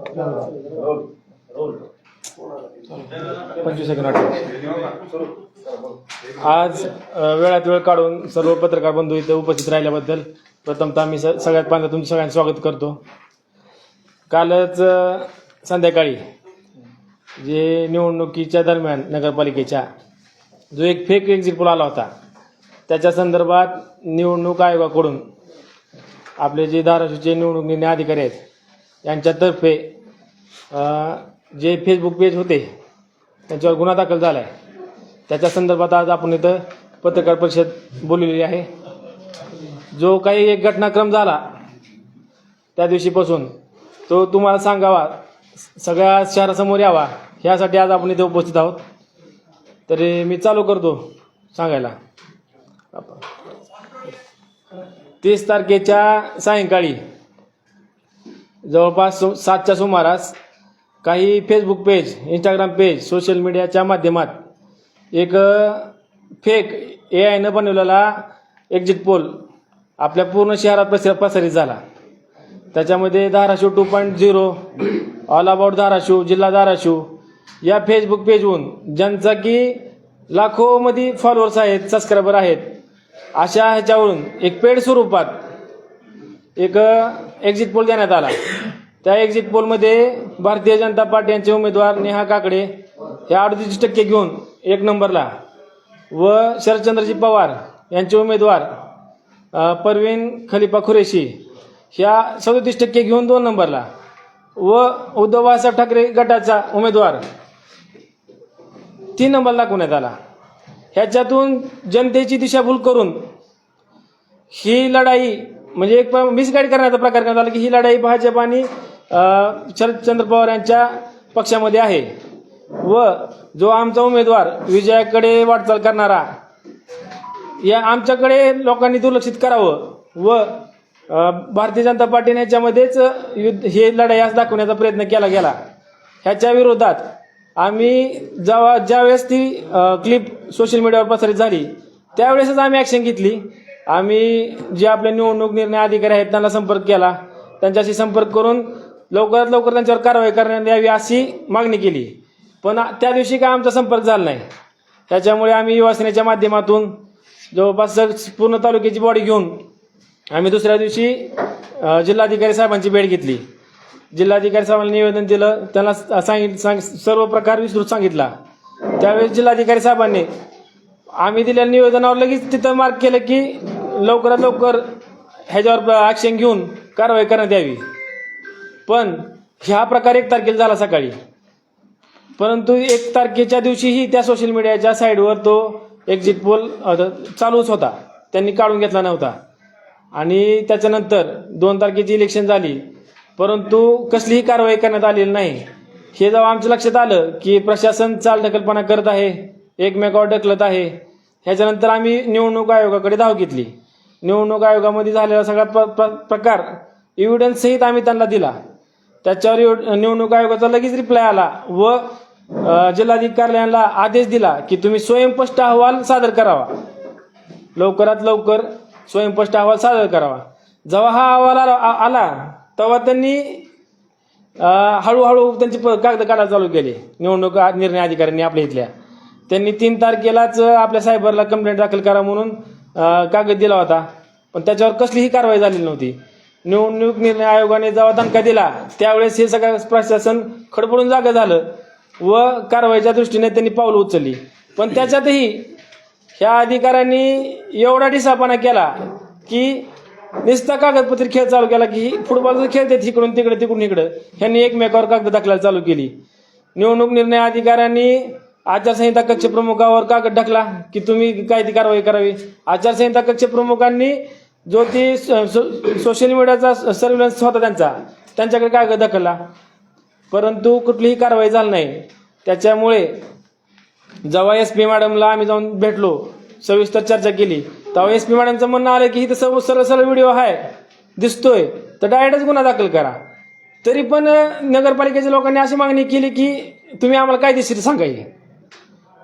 25 second आज वेळात वेळ काढून सर्व पत्रकार बंधू इथे उपस्थित राहिल्याबद्दल प्रथमतः मी सगळ्यात पहिल्यांदा तुमचं सगळ्यांचं स्वागत करतो. कालच संध्याकाळी जे निवडणुकीच्या दरम्यान नगरपालिकेच्या जो एक फेक एक्झिट पोल आला होता त्याच्या संदर्भात निवडणूक आयोगाकडून आपले जे धाराशिवचे निवडणूक निर्णय अधिकारी आहेत यांच्यातर्फे जे फेसबुक पेज होते त्यांच्यावर गुन्हा दाखल झाला आहे. त्याच्या संदर्भात आज आपण इथं पत्रकार परिषद बोललेली आहे. जो काही एक घटनाक्रम झाला त्या दिवशीपासून तो तुम्हाला सांगावा, सगळ्या शहरासमोर यावा, ह्यासाठी आज आपण इथे उपस्थित आहोत. तरी मी चालू करतो सांगायला. 30 तारखेच्या सायंकाळी जवळपास 7च्या सुमारास काही Facebook page, Instagram page, social मीडियाच्या माध्यमात एक फेक AI बनवलेला एक्झिट पोल आपल्या पूर्ण शहरात प्रसारित झाला. त्याच्यामध्ये धाराशिव 2.0, ऑल अबाउट धाराशिव, जिल्हा धाराशिव या फेसबुक पेजवरून ज्यांचा की लाखोमध्ये फॉलोअर्स आहेत, सबस्क्रायबर आहेत, अशा ह्याच्यावरून एक पेड स्वरूपात एक एक्झिट पोल देण्यात आला. त्या एक्झिट पोलमध्ये भारतीय जनता पार्टी यांचे उमेदवार नेहा काकडे हे 38% घेऊन 1 नंबरला व शरदचंद्रजी पवार यांचे उमेदवार परवीन खलिफा कुरेशी ह्या 37% घेऊन 2 नंबरला व उद्धव बाळासाहेब ठाकरे गटाचा उमेदवार 3 नंबरला दाखवण्यात आला. ह्याच्यातून जनतेची दिशाभूल करून ही लढाई म्हणजे एक मिसगाईड करण्याचा प्रकार करण्यात आला की ही लढाई भाजप आणि शरदचंद्र पवार यांच्या पक्षामध्ये आहे व जो आमचा उमेदवार विजयाकडे वाटचाल करणारा या आमच्याकडे लोकांनी दुर्लक्षित करावं व भारतीय जनता पार्टीने याच्यामध्येच हे लढाई आज दाखवण्याचा प्रयत्न केला गेला. ह्याच्या विरोधात आम्ही ज्यावेळेस ती क्लिप सोशल मीडियावर प्रसारित झाली त्यावेळेसच आम्ही ॲक्शन घेतली. आम्ही जे आपले निवडणूक निर्णय अधिकारी आहेत त्यांना संपर्क केला, त्यांच्याशी संपर्क करून लवकरात लवकर त्यांच्यावर कारवाई करण्यात यावी अशी मागणी केली. पण त्या दिवशी काय आमचा संपर्क झाला नाही. त्याच्यामुळे आम्ही युवासेनेच्या माध्यमातून जवळपास पूर्ण तालुक्याची बॉडी घेऊन आम्ही दुसऱ्या दिवशी जिल्हाधिकारी साहेबांची भेट घेतली. जिल्हाधिकारी साहेबांनी निवेदन दिलं, त्यांना सर्व प्रकार विस्तृत सांगितला. त्यावेळेस जिल्हाधिकारी साहेबांनी आम्ही दिलेल्या निवेदनावर लगेच तिथं मार्क केलं की लवकरात लवकर ह्याच्यावर ॲक्शन घेऊन कारवाई करण्यात यावी. पण ह्या प्रकार 1 तारखेला झाला सकाळी, परंतु 1 तारखेच्या दिवशीही त्या सोशल मीडियाच्या साईडवर तो एक्झिट पोल चालूच होता, त्यांनी काढून घेतला नव्हता. आणि त्याच्यानंतर 2 तारखेची इलेक्शन झाली, परंतु कसलीही कारवाई करण्यात आलेली नाही. हे जेव्हा आमच्या लक्षात आलं की प्रशासन चालढकलपणा करत आहे, एकमेकावर ढकलत आहे, ह्याच्यानंतर आम्ही निवडणूक आयोगाकडे धाव घेतली. निवडणूक आयोगामध्ये झालेला सगळा प्रकार एव्हिडन्स सहित आम्ही त्यांना दिला. त्याच्यावर निवडणूक आयोगाचा लगेच रिप्लाय आला व जिल्हाधिकाऱ्यांना आदेश दिला की तुम्ही स्वयंस्पष्ट अहवाल सादर करावा, लवकरात लवकर स्वयंस्पष्ट अहवाल सादर करावा. जेव्हा हा अहवाल आला तेव्हा त्यांनी हळूहळू त्यांची कागद काढायला चालू केले. निवडणूक निर्णय अधिकाऱ्यांनी आपल्या इथल्या त्यांनी 3 तारखेलाच आपल्या सायबरला कंप्लेंट दाखल करा म्हणून कागद दिला होता, पण त्याच्यावर कसलीही कारवाई झालेली नव्हती. निवडणूक निर्णय आयोगाने जेव्हा दणका दिला त्यावेळेस हे सगळं प्रशासन खडबडून जागं झालं व कारवाईच्या दृष्टीने त्यांनी पावलं उचलली. पण त्याच्यातही ह्या अधिकाऱ्यांनी एवढा ढिसापणा केला की नुसता कागदपत्री खेळ चालू केला की फुटबॉलचा खेळतात इकडून तिकडे तिकडून इकडं, ह्यांनी एकमेकावर कागद दाखलायला चालू केली. निवडणूक निर्णय अधिकाऱ्यांनी आचारसंहिता कक्ष प्रमुखावर कागद टाकला की तुम्ही काय ती कारवाई करावी. आचारसंहिता कक्ष प्रमुखांनी जो ती सोशल मीडियाचा सर्व्हिलन्स होता त्यांच्याकडे कागद दाखला, परंतु कुठलीही कारवाई झाली नाही. त्याच्यामुळे जेव्हा SP मॅडमला आम्ही जाऊन भेटलो, सविस्तर चर्चा केली, तेव्हा SP मॅडमचं म्हणणं आलं की इथं सरळ व्हिडिओ आहे दिसतोय तर डायरेक्टच गुन्हा दाखल करा. तरी पण नगरपालिकेच्या लोकांनी अशी मागणी केली की तुम्ही आम्हाला कायदेशीर सांगायचे.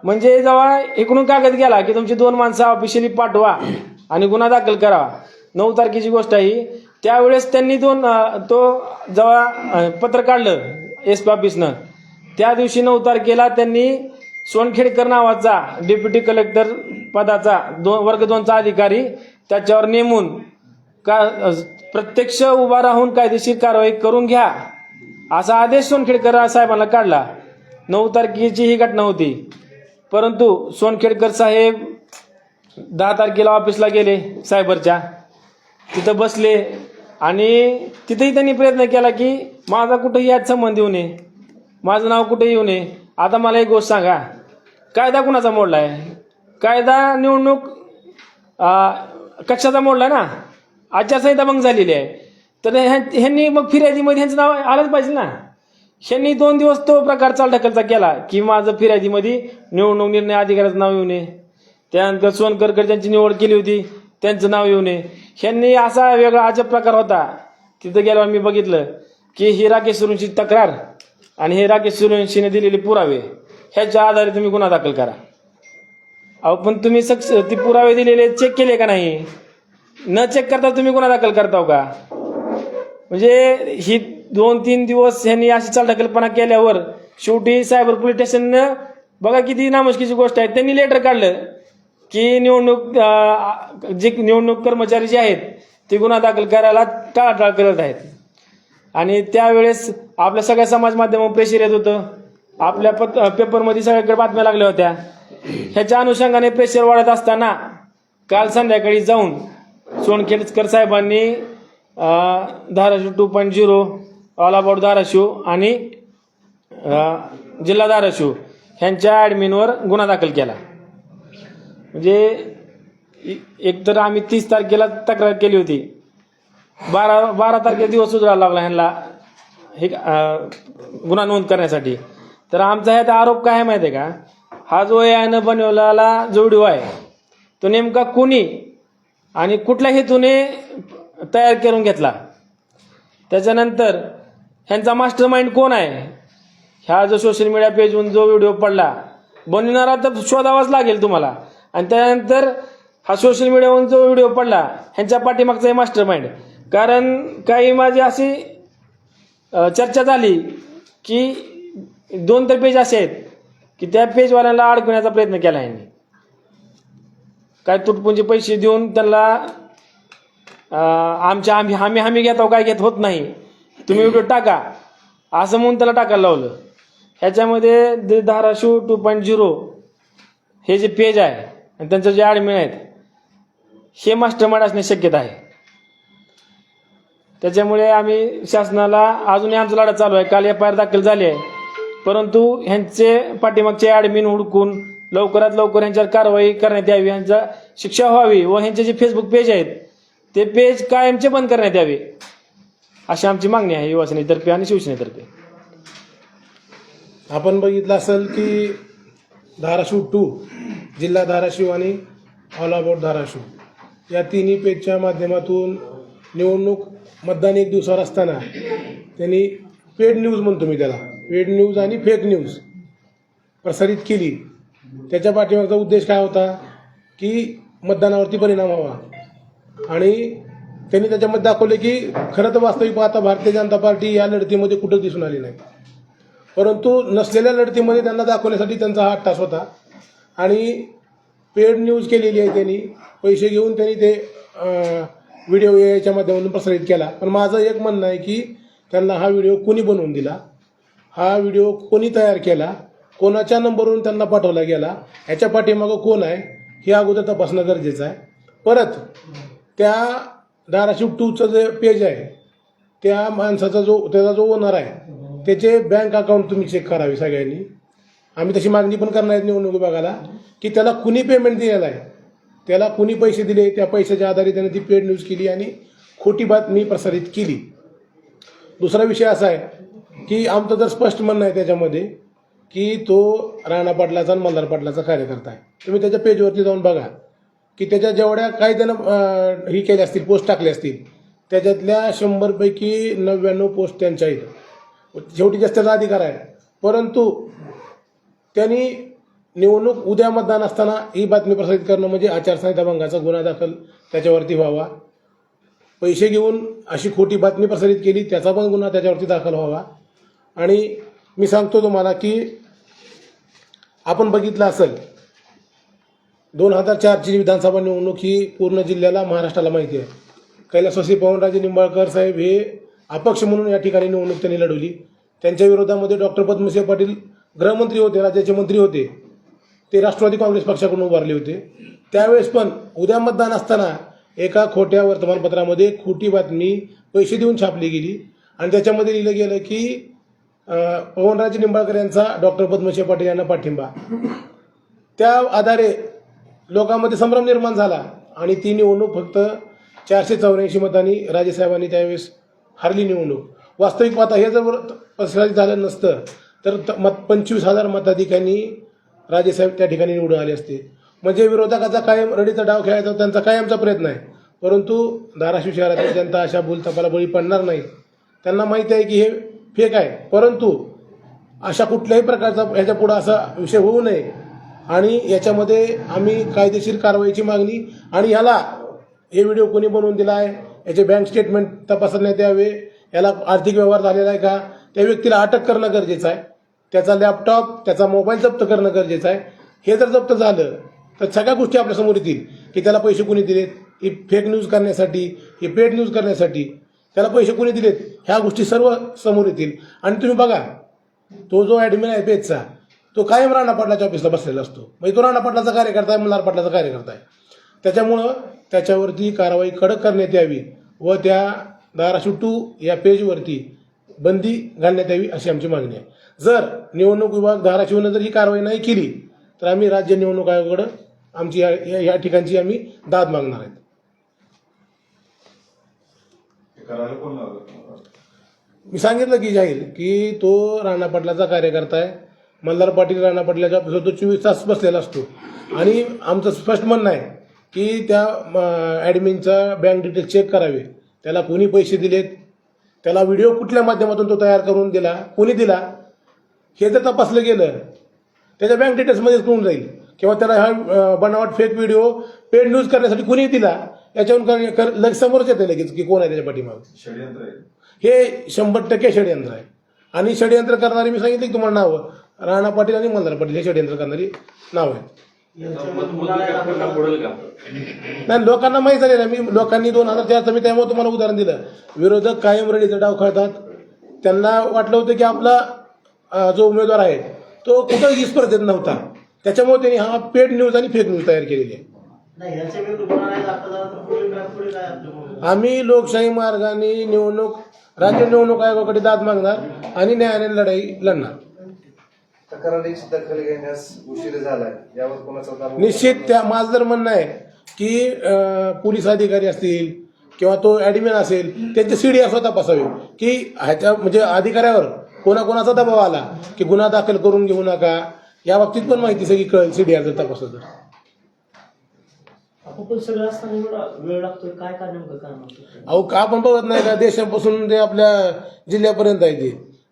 म्हणजे जेव्हा इकडून कागद गेला की तुमची 2 माणसं ऑफिशियली पाठवा आणि गुन्हा दाखल करावा. 9 तारखेची गोष्ट आहे. त्यावेळेस त्यांनी तो जेव्हा पत्र काढलं एस पी ऑफिसनं, त्या दिवशी 9 तारखेला त्यांनी सोनखेडकर नावाचा डेप्युटी कलेक्टर पदाचा वर्ग 2चा अधिकारी त्याच्यावर नेमून प्रत्यक्ष उभा राहून कायदेशीर कारवाई करून घ्या असा आदेश सोनखेडकर साहेबांना काढला. 9 तारखेची ही घटना होती. परंतु सोनखेडकर साहेब 10 तारखेला ऑफिसला गेले सायबरच्या, तिथं बसले आणि तिथेही त्यांनी प्रयत्न केला की माझा कुठेही यात संबंध येऊ नये, माझं नाव कुठे येऊ नये. आता मला एक गोष्ट सांगा, कायदा कुणाचा मोडला आहे? कायदा निवडणूक कक्षाचा मोडला ना, आचारसंहिता भंग झालेली आहे. तर ह्यांनी मग फिर्यादीमध्ये ह्यांचं नाव आलंच पाहिजे ना. ह्यांनी 2 दिवस तो प्रकार चालढकलचा केला की माझं फिर्यादीमध्ये निवडणूक निर्णय अधिकाऱ्याचं नाव येऊ नये. त्यानंतर सोनकरकर ज्यांची निवड केली होती त्यांचं नाव येऊ नये. ह्यांनी असा वेगळा अजब प्रकार होता. तिथं गेल्यावर मी बघितलं की ही राकेश सुरूंची तक्रार आणि हे राकेश सुरूंशीने दिलेले पुरावे ह्याच्या आधारे तुम्ही गुन्हा दाखल करा. अहो पण तुम्ही ती पुरावे दिलेले चेक केले का नाही? न चेक करता तुम्ही गुन्हा दाखल करताव का? म्हणजे ही 2-3 दिवस ह्यांनी अशी चालढकलपणा केल्यावर शेवटी सायबर पोलीस स्टेशननं बघा किती नामुष्कीची गोष्ट आहे, त्यांनी लेटर काढलं की निवडणूक कर्मचारी जे आहेत ते गुन्हा दाखल करायला टाळाटाळ करत आहेत. आणि त्यावेळेस आपल्या सगळ्या समाज माध्यमावर प्रेशर येत होतं. आपल्या पेपरमध्ये सगळ्याकडे बातम्या लागल्या होत्या. ह्याच्या अनुषंगाने प्रेशर वाढत असताना काल संध्याकाळी जाऊन सोनखेडकर साहेबांनी धाराशिव 2.0, ऑल अबाउट धाराशिव आणि जिल्हा धाराशिव ह्यांच्या ॲडमिनवर गुन्हा दाखल केला. म्हणजे एकतर आम्ही 30 तारखेला तक्रार केली होती, 12 तारखेला दिवस उजळायला लागला ह्यांना हे गुन्हा नोंद करण्यासाठी. तर आमचा ह्यात आरोप काय आहे माहिती आहे का? हा जो यानं बनवलेला जो व्हिडिओ आहे तो नेमका कोणी आणि कुठल्या हेतूने तयार करून घेतला, त्याच्यानंतर ह्यांचा मास्टर माइंड कोण आहे, ह्या जो सोशल मीडिया पेजवरून जो व्हिडिओ पडला बनवणारा तर शोधावाच लागेल तुम्हाला. आणि त्यानंतर हा सोशल मीडियावरून जो व्हिडिओ पडला ह्यांच्या पाठीमागचा आहे मास्टर माइंड. कारण काही माझी अशी चर्चा झाली की 2 तर पेज असे आहेत की त्या पेजवाल्यांना अडकवण्याचा प्रयत्न केला यांनी. काय तुटपुंजे पैसे देऊन त्यांना आम्ही घेतो काय घेत होत नाही, तुम्ही व्हिडिओ टाका असं म्हणून त्याला टाकायला लावलं. ह्याच्यामध्ये धाराशिव 2.0 हे जे पेज आहे आणि त्यांचं जे ॲडमिन आहेत हे मास्टरमाइंड असण्याची शक्यता आहे. त्याच्यामुळे आम्ही शासनाला अजूनही आमचा लढा चालू आहे. काल FIR दाखल झाली आहे, परंतु ह्यांचे पाठीमागचे ॲडमिन हुडकून लवकरात लवकर ह्यांच्यावर कारवाई करण्यात यावी, ह्यांचा शिक्षा व्हावी व ह्यांचे जे फेसबुक पेज आहेत ते पेज कायमचे बंद करण्यात यावे अशी आमची मागणी आहे युवासेनेतर्फे आणि शिवसेनेतर्फे. आपण बघितलं असेल की धाराशिव 2, जिल्हा धाराशिव आणि ऑल अबाउट धाराशिव या तिन्ही पेजच्या माध्यमातून निवडणूक मतदान 1 दिवसावर असताना त्यांनी पेड न्यूज म्हणतो मी त्याला, पेड न्यूज आणि फेक न्यूज प्रसारित केली. त्याच्या पाठीमागचा उद्देश काय होता की मतदानावरती परिणाम व्हावा. आणि त्यांनी त्याच्यामध्ये दाखवले की खरं तर वास्तविक पाहता भारतीय जनता पार्टी या लढतीमध्ये कुठं दिसून आली नाही, परंतु नसलेल्या लढतीमध्ये त्यांना दाखवण्यासाठी त्यांचा हा अट्टास होता. आणि पेड न्यूज केलेली आहे त्यांनी, पैसे घेऊन त्यांनी ते व्हिडिओ याच्या माध्यमातून प्रसारित केला. पण माझं एक म्हणणं आहे की त्यांना हा व्हिडिओ कोणी बनवून दिला, हा व्हिडिओ कोणी तयार केला, कोणाच्या नंबरवरून त्यांना पाठवला गेला, ह्याच्या पाठीमागं कोण आहे हे अगोदर तपासणं गरजेचं आहे. परत त्या धाराशिव 2चं जे पेज आहे त्या माणसाचा त्याचा जो ओनर आहे त्याचे बँक अकाउंट तुम्ही चेक करावे सगळ्यांनी. आम्ही तशी मागणी पण करणार आहेत निवडणूक विभागाला की त्याला कुणी पेमेंट दिलेलं आहे, त्याला कुणी पैसे दिले, त्या पैशाच्या आधारे त्याने ती पेड न्यूज केली आणि खोटी बातमी प्रसारित केली. दुसरा विषय असा आहे की आमचं तर स्पष्ट म्हणणं आहे त्याच्यामध्ये की तो राणा पाटलाचा आणि मल्हार पाटलाचा कार्यकर्ता आहे. तुम्ही त्याच्या पेजवरती जाऊन बघा की त्याच्या जेवढ्या काही त्यानं ही केल्या असतील, पोस्ट टाकल्या असतील, त्याच्यातल्या 100 पैकी 99 पोस्ट त्यांच्या आहेत. शेवटी जास्त त्याचा अधिकार आहे, परंतु त्यांनी निवडणूक उद्या मतदान असताना ही बातमी प्रसारित करणं म्हणजे आचारसंहिता भंगाचा गुन्हा दाखल त्याच्यावरती व्हावा. पैसे घेऊन अशी खोटी बातमी प्रसारित केली, त्याचा पण गुन्हा त्याच्यावरती दाखल व्हावा. आणि मी सांगतो तुम्हाला की आपण बघितलं असेल 2004ची विधानसभा निवडणूक ही पूर्ण जिल्ह्याला, महाराष्ट्राला माहिती आहे. कैलासवासी पवनराजे निंबाळकर साहेब हे अपक्ष म्हणून या ठिकाणी निवडणूक त्यांनी लढवली. त्यांच्या विरोधामध्ये डॉक्टर पद्मसिंह पाटील गृहमंत्री होते, राज्याचे मंत्री होते, ते राष्ट्रवादी काँग्रेस पक्षाकडून उभारले होते. त्यावेळेस पण उद्या मतदान असताना एका खोट्या वर्तमानपत्रामध्ये खोटी बातमी पैसे देऊन छापली गेली आणि त्याच्यामध्ये लिहिलं गेलं की पवनराजे निंबाळकर यांचा डॉक्टर पद्मसिंह पाटील यांना पाठिंबा. त्या आधारे लोकांमध्ये संभ्रम निर्माण झाला आणि ती निवडणूक फक्त 484 मतांनी राजेसाहेबांनी त्यावेळेस हारली निवडणूक. वास्तविक पाहता हे जर प्रसारित झालं नसतं तर 25,000 मताधिकांनी राजेसाहेब त्या ठिकाणी निवडून आले असते. म्हणजे विरोधकाचा कायम रडीचा डाव खेळायचा त्यांचा कायमचा प्रयत्न आहे. परंतु धाराशिव शहरातील जनता अशा भूलथापाला बळी पडणार नाही. त्यांना माहिती आहे की हे फेक आहे, परंतु अशा कुठल्याही प्रकारचा ह्याच्या पुढे असा विषय होऊ नये आणि याच्यामध्ये आम्ही कायदेशीर कारवाईची मागणी आणि ह्याला हे व्हिडिओ कोणी बनवून दिला आहे, याचे बँक स्टेटमेंट तपासण्यात यावे, याला आर्थिक व्यवहार झालेला आहे का, त्या व्यक्तीला अटक करणं गरजेचं आहे. त्याचा लॅपटॉप, त्याचा मोबाईल जप्त करणं गरजेचं आहे. हे जर जप्त झालं तर सगळ्या गोष्टी आपल्यासमोर येतील की त्याला पैसे कोणी दिलेत, ही फेक न्यूज करण्यासाठी, ही पेड न्यूज करण्यासाठी त्याला पैसे कोणी दिलेत, ह्या गोष्टी सर्व समोर येतील. आणि तुम्ही बघा, तो जो ॲडमिन आहे पेजचा, तो कायम राणा पाटलाच्या ऑफिसला बसलेला असतो. म्हणजे तो राणा पाटलाचा कार्यकर्ता आहे, मल्हार पाटलाचा कार्यकर्ता आहे. त्याच्यामुळं त्याच्यावरती कारवाई कडक करण्यात यावी व त्या धाराशिव 2 या पेजवरती बंदी घालण्यात यावी अशी आमची मागणी आहे. जर निवडणूक विभाग धाराशिवनं जर ही कारवाई नाही केली तर आम्ही राज्य निवडणूक आयोगाकडे आमची या ठिकाणची आम्ही दाद मागणार आहेत. मी सांगितलं की जाहीर की तो राणा पाटलाचा कार्यकर्ता आहे. मल्हार पाटील राणा पाटलाच्या ऑफिसवर तो 24 तास बसलेला असतो आणि आमचं स्पष्ट म्हणणं आहे की त्या ॲडमिनचा बँक डिटेल्स चेक करावे. त्याला कोणी पैसे दिलेत, त्याला व्हिडिओ कुठल्या माध्यमातून तो तयार करून दिला, कोणी दिला, हे जर तपासलं गेलं त्याच्या बँक डिटेल्समध्येच कळून जाईल किंवा त्याला हा बनावट फेक व्हिडिओ पेड न्यूज करण्यासाठी कोणी दिला याच्यावरून लगेच समोरच येते लगेच की कोण आहे त्याच्या पाठीमागे. षडयंत्र आहे हे 100% षडयंत्र आहे. आणि षडयंत्र करणारी मी सांगितलं की तुम्हाला नावं राणा पाटील आणि मल्हार पाटील हे षडयंत्र करणारी नाव आहेत. नाही, लोकांना माहीत झालेलं आहे. मी लोकांनी 2004चं मी त्यामुळे तुम्हाला उदाहरण दिलं. विरोधक कायम रडीचा डाव खेळतात. त्यांना वाटलं होतं की आपला जो उमेदवार आहे तो कुठंही स्पर्धेत नव्हता, त्याच्यामुळे त्यांनी हा पेड न्यूज आणि फेक न्यूज तयार केलेली आहे. आम्ही लोकशाही मार्गाने राज्य निवडणूक आयोगाकडे दाद मागणार आणि न्यायालयीन लढाई लढणार. तक्रारीची दखल घेण्यास उशीर झालाय यावर कोणाचा दावा? निश्चित त्या माझं जर म्हणणं आहे की पोलीस अधिकारी असतील किंवा तो ॲडमिन असेल त्यांचे CDR स्वतः तपासावे की ह्याच्या म्हणजे अधिकाऱ्यावर कोणाकोणाचा दबाव आला की गुन्हा दाखल करून घेऊ नका, या बाबतीत पण माहिती सगळी कळेल CDR जर तपासलं तर. आपण सगळं असताना एवढा वेळ लागतोय, काय काय नेमकं काम? अहो का आपण बघत नाही का, देशापासून ते आपल्या जिल्ह्यापर्यंत आहे ते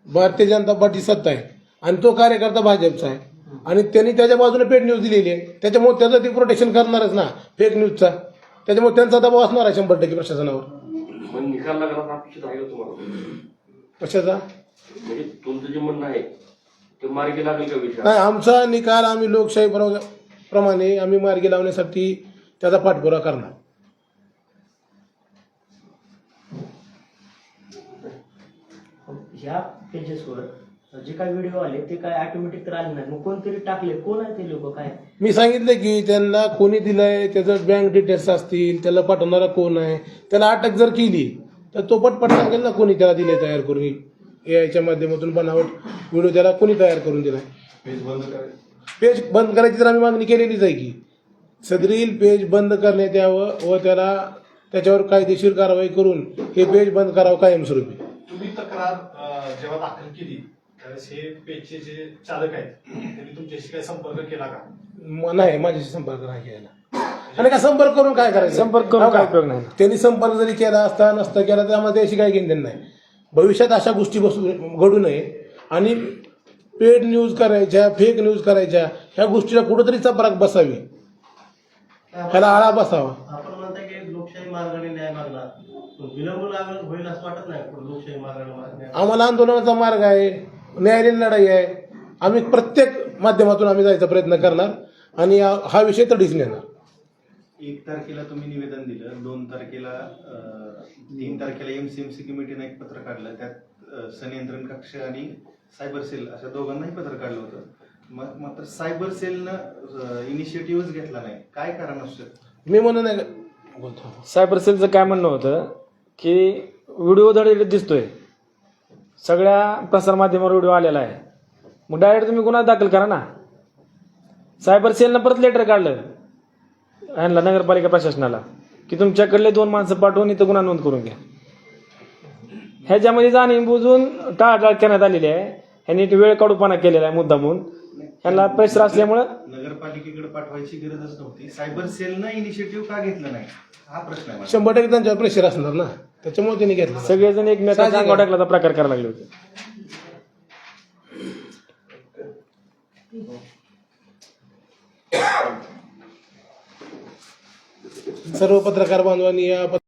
भारतीय जनता पार्टी सत्ता आहे आणि तो कार्यकर्ता भाजपचा आहे आणि त्यांनी त्याच्या बाजूने पेड न्यूज दिलेली आहे. त्याच्यामुळे त्याचं ते प्रोटेक्शन करणारच ना फेक न्यूजचा. त्याच्यामुळे त्यांचा दबाव असणार आहे 100% प्रशासनावर. पण निकाल लागला अपेक्षित आहे का तुम्हाला? कशाचा? म्हणजे तुमचं जे म्हणणं आहे ते मार्गी लागेल का विषय? नाही, आमचा निकाल आम्ही लोकशाही प्रमाणे आम्ही मार्गी लावण्यासाठी त्याचा पाठपुरावा करणार. ह्या पेजेसवर जे काही व्हिडिओ आले ते काय ऑटोमॅटिक तर आले नाही, मग कोणतरी टाकले, कोण आहे ते लोक? काय मी सांगितलं की त्यांना कोणी दिलंय, त्याचं बँक डिटेल्स असतील, त्याला पाठवणारा कोण आहे, त्याला अटक जर केली तर तो पटपट सांगेल ना कोणी त्याला दिले तयार करून. याच्या माध्यमातून बनावट व्हिडिओ त्याला कोणी तयार करून दिलाय. पेज बंद करायची तर आम्ही मागणी केलेलीच आहे की सदरील पेज बंद करण्यात यावं व त्याच्यावर कायदेशीर कारवाई करून हे पेज बंद करावं कायमस्वरूपी. तुम्ही तक्रार जेव्हा दाखल केली त्यावेळेस हे पेजचे जे चालक आहेत त्यांनी तुमच्याशी काही संपर्क केला का? नाही, माझ्याशी संपर्क नाही केला. आणि काय संपर्क करून काय करायचं? संपर्क करून काय उपयोग नाही. त्यांनी संपर्क जरी केला असता नसता केला तर आम्हाला त्याशी काही घेणं नाही. भविष्यात अशा गोष्टी घडू नये आणि पेड न्यूज करायच्या, फेक न्यूज करायच्या, ह्या गोष्टीला कुठंतरी चपराक बसावी, ह्याला आळा बसावा. आपण म्हणता की लोकशाही मार्गाने न्याय मागणार, विलंब लागेल होईल असं वाटत नाही लोकशाही मार्गाने आम्हाला आंदोलनाचा मार्ग आहे, न्यायालयीन लढाई आहे. आम्ही प्रत्येक माध्यमातून आम्ही जायचा प्रयत्न करणार आणि हा विषय तडीच नेणार. 1 तारखेला तुम्ही निवेदन दिलं, 2 तारखेला 3 तारखेला एमसीएमसी कमिटीने एक पत्र काढलं, त्यात संनियंत्रण कक्ष आणि सायबर सेल अशा दोघांनाही पत्र काढलं होतं. मग मात्र सायबर सेलनं इनिशिएटिव्हच घेतला नाही, काय कारण असू शकतं? मी म्हणून नाही बोलतो. सायबर सेलचं काय म्हणणं होतं की व्हिडिओ धड दिसतोय, सगळ्या प्रसारमाध्यमावर व्हिडिओ आलेला आहे, मग डायरेक्ट तुम्ही गुन्हा दाखल करा ना. सायबर सेलनं परत लेटर काढलं ह्यांना, नगरपालिका प्रशासनाला, की तुमच्याकडले 2 माणसं पाठवून इथं गुन्हा नोंद करून घ्या. ह्याच्यामध्ये जाणीव बुजून टाळाटाळ करण्यात आलेली आहे. ह्यांनी वेळ काढूपणा केलेला आहे मुद्दामून. ह्यांना प्रेशर असल्यामुळं नगरपालिकेकडे पाठवायची गरजच नव्हती, सायबर सेलनं इनिशिएटिव्ह का घेतलं नाही हा प्रश्न आहे माझा. 100% त्यांच्यावर प्रेशर असणार ना, त्याच्यामुळे त्यांनी घेतलं. सगळेजण एकमेकांचा अंगावर टाकल्याचा प्रकार करायला लागले होते. सर्व पत्रकार बांधवांनी या